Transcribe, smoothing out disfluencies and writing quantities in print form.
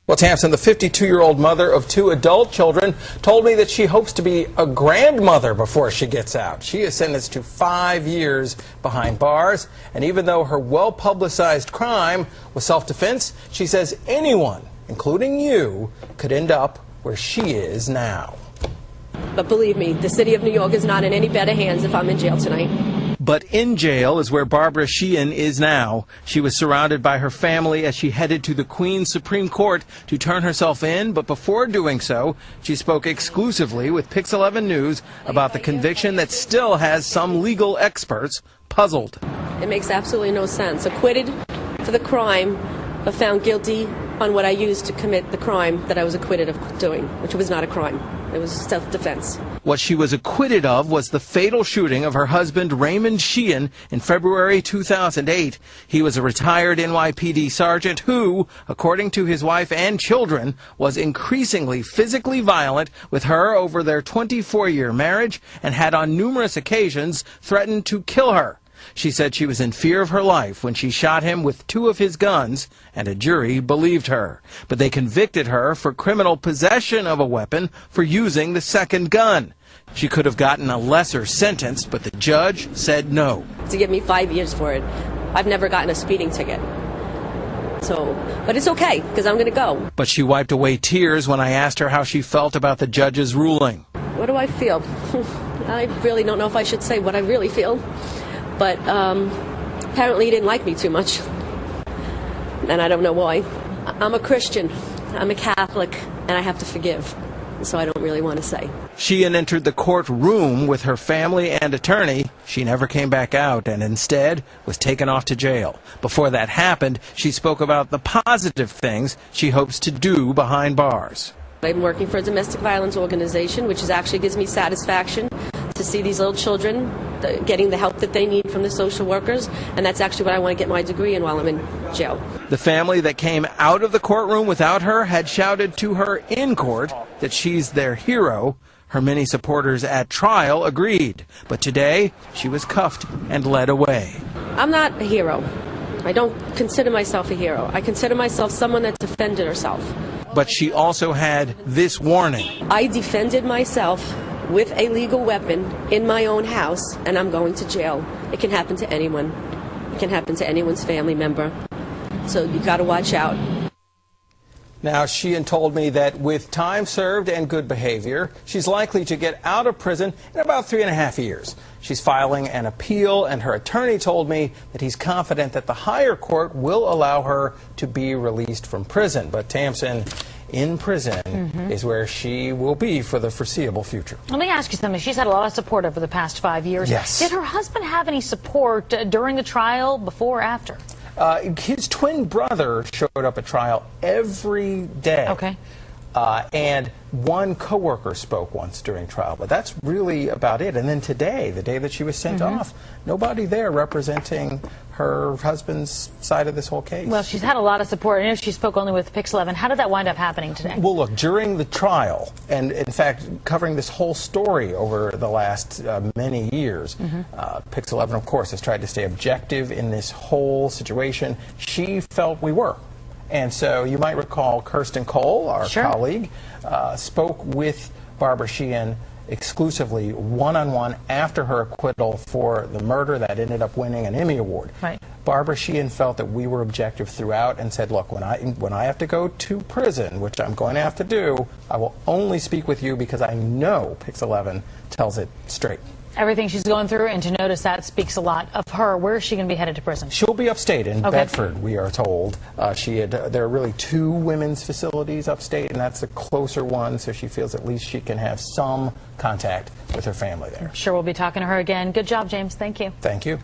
Well, Tamsin, the 52-year-old mother of 2 adult children, told me that she hopes to be a grandmother before she gets out. She is sentenced to 5 years behind bars. And even though her well-publicized crime was self-defense, she says anyone, including you, could end up where she is now. But believe me, the city of New York is not in any better hands if I'm in jail tonight. But in jail is where Barbara Sheehan is now. She was surrounded by her family as she headed to the Queen's Supreme Court to turn herself in. But before doing so, she spoke exclusively with Pix 11 News about the conviction that still has some legal experts puzzled. It makes absolutely no sense. Acquitted for the crime, but found guilty on what I used to commit the crime that I was acquitted of doing, which was not a crime. It was self-defense. What she was acquitted of was the fatal shooting of her husband, Raymond Sheehan, in February 2008. He was a retired NYPD sergeant who, according to his wife and children, was increasingly physically violent with her over their 24-year marriage and had on numerous occasions threatened to kill her. She said she was in fear of her life when she shot him with 2 of his guns, and a jury believed her. But they convicted her for criminal possession of a weapon for using the second gun. She could have gotten a lesser sentence, but the judge said no. To give me 5 years for it. I've never gotten a speeding ticket. But it's okay, because I'm going to go. But she wiped away tears when I asked her how she felt about the judge's ruling. What do I feel? I really don't know if I should say what I really feel. But apparently he didn't like me too much, and I don't know why. I'm a Christian, I'm a Catholic, and I have to forgive, so I don't really want to say. Sheehan entered the courtroom with her family and attorney. She never came back out and instead was taken off to jail. Before that happened, she spoke about the positive things she hopes to do behind bars. I'm working for a domestic violence organization, which actually gives me satisfaction to see these little children getting the help that they need from the social workers, and that's actually what I want to get my degree in while I'm in jail. The family that came out of the courtroom without her had shouted to her in court that she's their hero. Her many supporters at trial agreed, but today she was cuffed and led away. I'm not a hero. I don't consider myself a hero. I consider myself someone that defended herself. But she also had this warning. I defended myself with a legal weapon in my own house, and I'm going to jail. It can happen to anyone. It can happen to anyone's family member. So you got to watch out. Now, Sheehan told me that with time served and good behavior, she's likely to get out of prison in about 3.5 years. She's filing an appeal, and her attorney told me that he's confident that the higher court will allow her to be released from prison. But Tamsin, in prison is where she will be for the foreseeable future. Let me ask you something. She's had a lot of support over the past 5 years. Yes. Did her husband have any support during the trial, before or after? His twin brother showed up at trial every day. Okay. And one coworker spoke once during trial, but that's really about it. And then today, the day that she was sent off, nobody there representing her husband's side of this whole case. Well, she's had a lot of support. I know she spoke only with Pix 11. How did that wind up happening today? Well, look, during the trial, and in fact, covering this whole story over the last many years, Pix 11, of course, has tried to stay objective in this whole situation. She felt we were. And so you might recall Kirsten Cole, our colleague, spoke with Barbara Sheehan exclusively one-on-one after her acquittal for the murder that ended up winning an Emmy Award. Right. Barbara Sheehan felt that we were objective throughout and said, look, when I have to go to prison, which I'm going to have to do, I will only speak with you because I know Pix 11 tells it straight. Everything she's going through, and to notice that speaks a lot of her. Where is she going to be headed to prison? She'll be upstate in Bedford, we are told. There are really 2 women's facilities upstate, and that's a closer one, so she feels at least she can have some contact with her family there. I'm sure we'll be talking to her again. Good job, James. Thank you. Thank you.